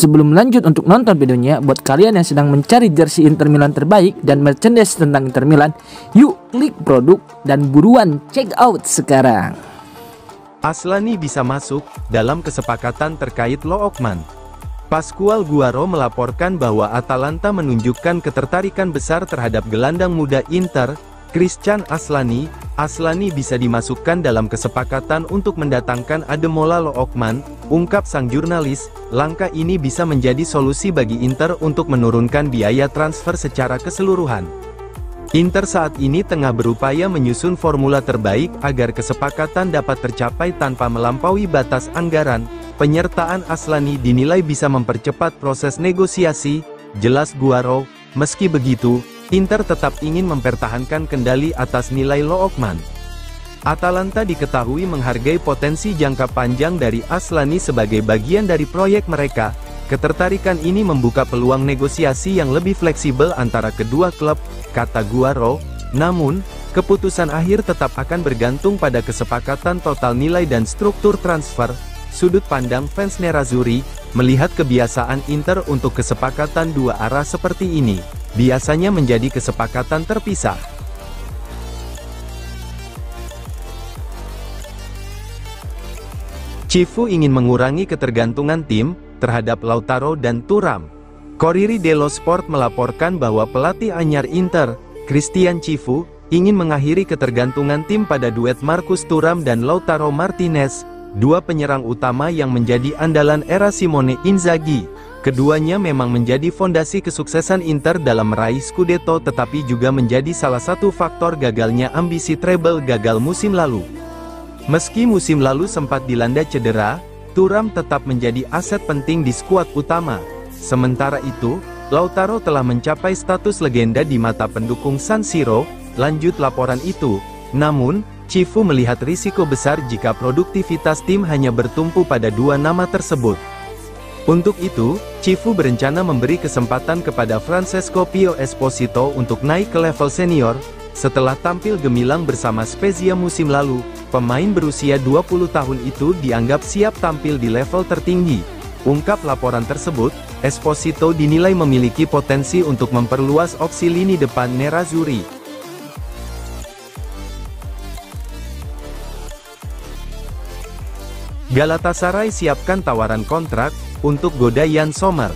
Sebelum lanjut untuk nonton videonya, buat kalian yang sedang mencari jersey Inter Milan terbaik dan merchandise tentang Inter Milan, yuk klik produk dan buruan check out sekarang. Aslani bisa masuk dalam kesepakatan terkait Lookman. Pascual Guaro melaporkan bahwa Atalanta menunjukkan ketertarikan besar terhadap gelandang muda Inter, Christian Aslani. Aslani bisa dimasukkan dalam kesepakatan untuk mendatangkan Ademola Lookman, ungkap sang jurnalis. Langkah ini bisa menjadi solusi bagi Inter untuk menurunkan biaya transfer secara keseluruhan. Inter saat ini tengah berupaya menyusun formula terbaik agar kesepakatan dapat tercapai tanpa melampaui batas anggaran. Penyertaan Aslani dinilai bisa mempercepat proses negosiasi, jelas Guaro. Meski begitu, Inter tetap ingin mempertahankan kendali atas nilai Lookman. Atalanta diketahui menghargai potensi jangka panjang dari Aslani sebagai bagian dari proyek mereka. Ketertarikan ini membuka peluang negosiasi yang lebih fleksibel antara kedua klub, kata Guaro. Namun, keputusan akhir tetap akan bergantung pada kesepakatan total nilai dan struktur transfer. Sudut pandang fans Nerazzurri melihat kebiasaan Inter untuk kesepakatan dua arah seperti ini biasanya menjadi kesepakatan terpisah. Cifu ingin mengurangi ketergantungan tim terhadap Lautaro dan Thuram. Corriere dello Sport melaporkan bahwa pelatih anyar Inter, Christian Cifu, ingin mengakhiri ketergantungan tim pada duet Marcus Thuram dan Lautaro Martinez, dua penyerang utama yang menjadi andalan era Simone Inzaghi. Keduanya memang menjadi fondasi kesuksesan Inter dalam meraih Scudetto, tetapi juga menjadi salah satu faktor gagalnya ambisi treble gagal musim lalu. Meski musim lalu sempat dilanda cedera, Thuram tetap menjadi aset penting di skuad utama. Sementara itu, Lautaro telah mencapai status legenda di mata pendukung San Siro, lanjut laporan itu. Namun, Cifu melihat risiko besar jika produktivitas tim hanya bertumpu pada dua nama tersebut. Untuk itu, Cifu berencana memberi kesempatan kepada Francesco Pio Esposito untuk naik ke level senior. Setelah tampil gemilang bersama Spezia musim lalu, pemain berusia 20 tahun itu dianggap siap tampil di level tertinggi. Ungkap laporan tersebut, Esposito dinilai memiliki potensi untuk memperluas opsi lini depan Nerazzurri. Galatasaray siapkan tawaran kontrak untuk goda Yann Sommer.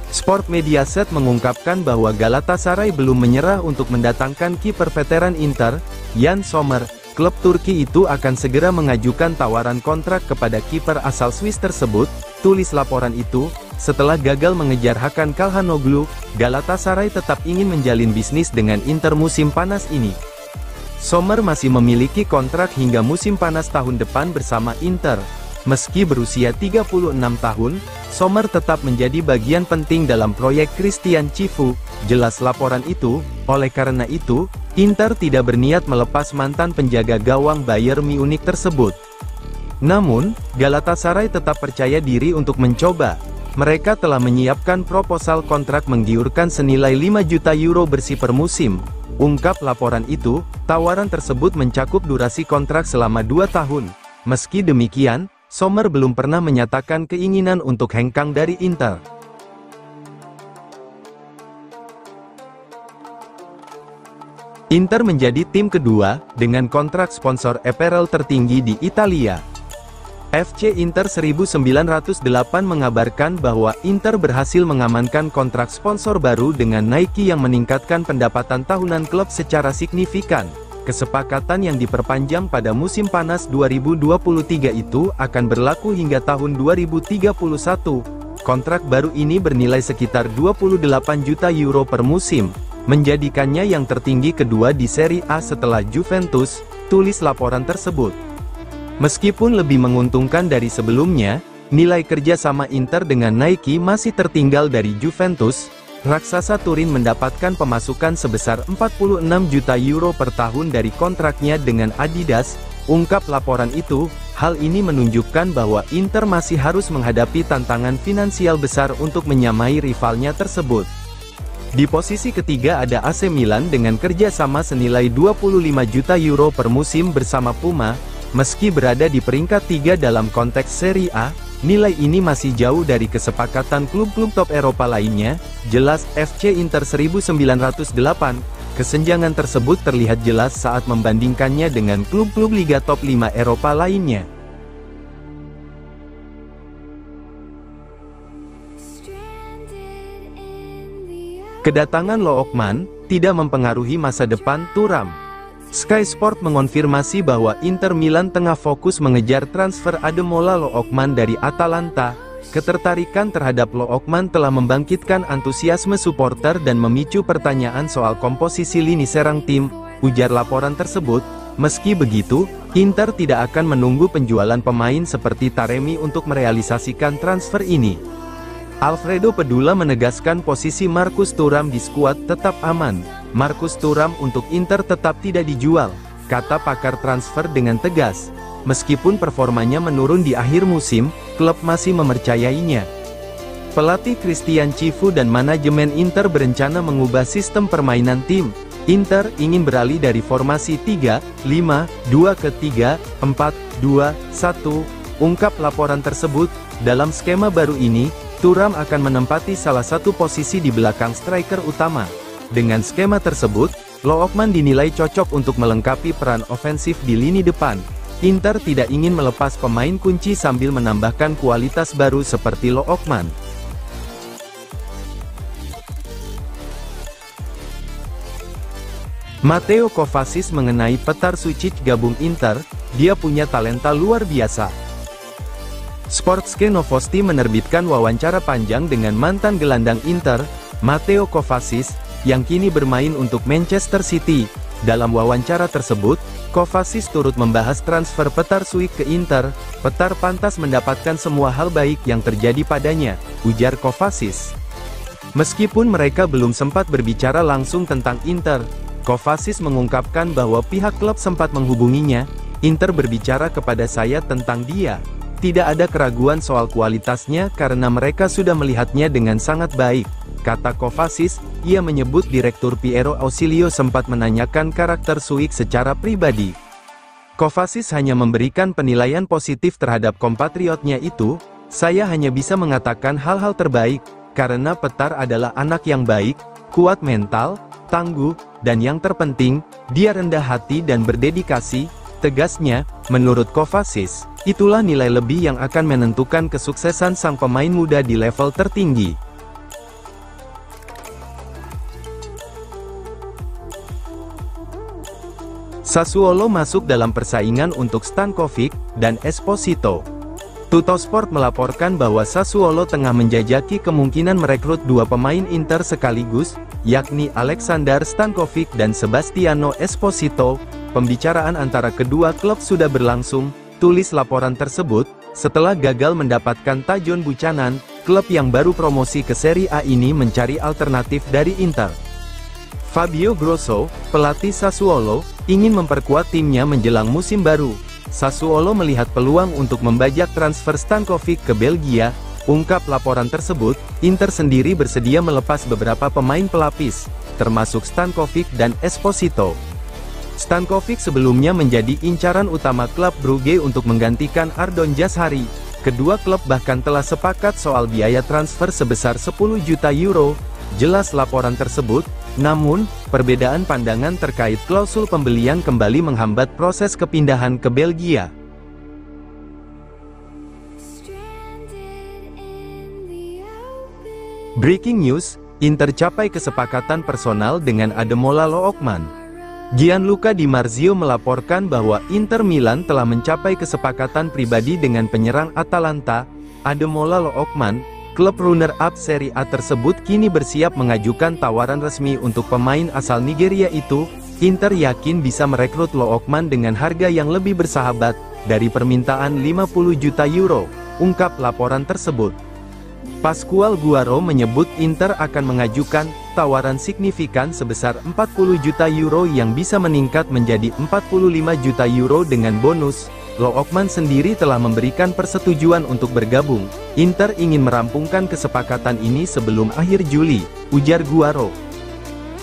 Sport Mediaset mengungkapkan bahwa Galatasaray belum menyerah untuk mendatangkan kiper veteran Inter, Yann Sommer. Klub Turki itu akan segera mengajukan tawaran kontrak kepada kiper asal Swiss tersebut, tulis laporan itu. Setelah gagal mengejar Hakan Calhanoglu, Galatasaray tetap ingin menjalin bisnis dengan Inter musim panas ini. Sommer masih memiliki kontrak hingga musim panas tahun depan bersama Inter. Meski berusia 36 tahun, Sommer tetap menjadi bagian penting dalam proyek Christian Cifu, jelas laporan itu. Oleh karena itu, Inter tidak berniat melepas mantan penjaga gawang Bayern Munich tersebut. Namun, Galatasaray tetap percaya diri untuk mencoba. Mereka telah menyiapkan proposal kontrak menggiurkan senilai 5 juta euro bersih per musim. Ungkap laporan itu, tawaran tersebut mencakup durasi kontrak selama 2 tahun. Meski demikian, Sommer belum pernah menyatakan keinginan untuk hengkang dari Inter. Inter menjadi tim kedua dengan kontrak sponsor apparel tertinggi di Italia. FC Inter 1908 mengabarkan bahwa Inter berhasil mengamankan kontrak sponsor baru dengan Nike yang meningkatkan pendapatan tahunan klub secara signifikan. Kesepakatan yang diperpanjang pada musim panas 2023 itu akan berlaku hingga tahun 2031. Kontrak baru ini bernilai sekitar 28 juta euro per musim, menjadikannya yang tertinggi kedua di Serie A setelah Juventus, tulis laporan tersebut. Meskipun lebih menguntungkan dari sebelumnya, nilai kerja sama Inter dengan Nike masih tertinggal dari Juventus. Raksasa Turin mendapatkan pemasukan sebesar 46 juta euro per tahun dari kontraknya dengan Adidas, ungkap laporan itu. Hal ini menunjukkan bahwa Inter masih harus menghadapi tantangan finansial besar untuk menyamai rivalnya tersebut. Di posisi ketiga ada AC Milan dengan kerjasama senilai 25 juta euro per musim bersama Puma. Meski berada di peringkat 3 dalam konteks Serie A, nilai ini masih jauh dari kesepakatan klub-klub top Eropa lainnya, jelas FC Inter 1908. Kesenjangan tersebut terlihat jelas saat membandingkannya dengan klub-klub Liga top 5 Eropa lainnya. Kedatangan Lookman tidak mempengaruhi masa depan Thuram. Sky Sport mengonfirmasi bahwa Inter Milan tengah fokus mengejar transfer Ademola Lookman dari Atalanta. Ketertarikan terhadap Lookman telah membangkitkan antusiasme supporter dan memicu pertanyaan soal komposisi lini serang tim, ujar laporan tersebut. Meski begitu, Inter tidak akan menunggu penjualan pemain seperti Taremi untuk merealisasikan transfer ini. Alfredo Pedula menegaskan posisi Marcus Thuram di skuad tetap aman. Marcus Thuram untuk Inter tetap tidak dijual, kata pakar transfer dengan tegas. Meskipun performanya menurun di akhir musim, klub masih mempercayainya. Pelatih Christian Chivu dan manajemen Inter berencana mengubah sistem permainan tim. Inter ingin beralih dari formasi 3-5-2 ke 3-4-2-1, ungkap laporan tersebut. Dalam skema baru ini, Thuram akan menempati salah satu posisi di belakang striker utama. Dengan skema tersebut, Lookman dinilai cocok untuk melengkapi peran ofensif di lini depan. Inter tidak ingin melepas pemain kunci sambil menambahkan kualitas baru seperti Lookman. Matteo Kovacic mengenai Petar Sucic gabung Inter, dia punya talenta luar biasa. Sportske Novosti menerbitkan wawancara panjang dengan mantan gelandang Inter, Matteo Kovacic, yang kini bermain untuk Manchester City. Dalam wawancara tersebut, Kovacic turut membahas transfer Petar Sucic ke Inter. Petar pantas mendapatkan semua hal baik yang terjadi padanya, ujar Kovacic. Meskipun mereka belum sempat berbicara langsung tentang Inter, Kovacic mengungkapkan bahwa pihak klub sempat menghubunginya. Inter berbicara kepada saya tentang dia. Tidak ada keraguan soal kualitasnya karena mereka sudah melihatnya dengan sangat baik, kata Kovacic. Ia menyebut Direktur Piero Ausilio sempat menanyakan karakter Sucic secara pribadi. Kovacic hanya memberikan penilaian positif terhadap kompatriotnya itu. Saya hanya bisa mengatakan hal-hal terbaik, karena Petar adalah anak yang baik, kuat mental, tangguh, dan yang terpenting, dia rendah hati dan berdedikasi, tegasnya. Menurut Kovacic, itulah nilai lebih yang akan menentukan kesuksesan sang pemain muda di level tertinggi. Sassuolo masuk dalam persaingan untuk Stankovic dan Esposito. Tuttosport melaporkan bahwa Sassuolo tengah menjajaki kemungkinan merekrut dua pemain Inter sekaligus, yakni Alexander Stankovic dan Sebastiano Esposito. Pembicaraan antara kedua klub sudah berlangsung, tulis laporan tersebut, setelah gagal mendapatkan Tajon Buchanan. Klub yang baru promosi ke Serie A ini mencari alternatif dari Inter. Fabio Grosso, pelatih Sassuolo, ingin memperkuat timnya menjelang musim baru. Sassuolo melihat peluang untuk membajak transfer Stankovic ke Belgia, ungkap laporan tersebut. Inter sendiri bersedia melepas beberapa pemain pelapis, termasuk Stankovic dan Esposito. Stankovic sebelumnya menjadi incaran utama klub Brugge untuk menggantikan Ardon Jashari. Kedua klub bahkan telah sepakat soal biaya transfer sebesar 10 juta euro, jelas laporan tersebut. Namun, perbedaan pandangan terkait klausul pembelian kembali menghambat proses kepindahan ke Belgia. Breaking news, Inter capai kesepakatan personal dengan Ademola Lookman. Gianluca Di Marzio melaporkan bahwa Inter Milan telah mencapai kesepakatan pribadi dengan penyerang Atalanta, Ademola Lookman. Klub runner-up Serie A tersebut kini bersiap mengajukan tawaran resmi untuk pemain asal Nigeria itu. Inter yakin bisa merekrut Lookman dengan harga yang lebih bersahabat dari permintaan 50 juta euro, ungkap laporan tersebut. Pascual Guaro menyebut Inter akan mengajukan tawaran signifikan sebesar 40 juta euro yang bisa meningkat menjadi 45 juta euro dengan bonus. Lookman sendiri telah memberikan persetujuan untuk bergabung. Inter ingin merampungkan kesepakatan ini sebelum akhir Juli, ujar Guaro.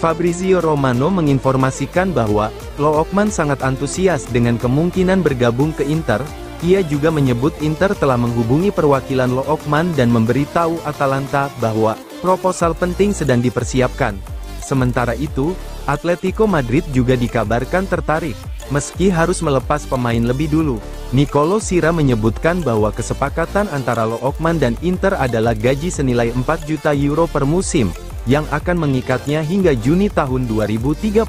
Fabrizio Romano menginformasikan bahwa Lookman sangat antusias dengan kemungkinan bergabung ke Inter. Ia juga menyebut Inter telah menghubungi perwakilan Lookman dan memberitahu Atalanta bahwa proposal penting sedang dipersiapkan. Sementara itu, Atletico Madrid juga dikabarkan tertarik, meski harus melepas pemain lebih dulu. Nicolo Sierra menyebutkan bahwa kesepakatan antara Lookman dan Inter adalah gaji senilai 4 juta euro per musim, yang akan mengikatnya hingga Juni tahun 2030.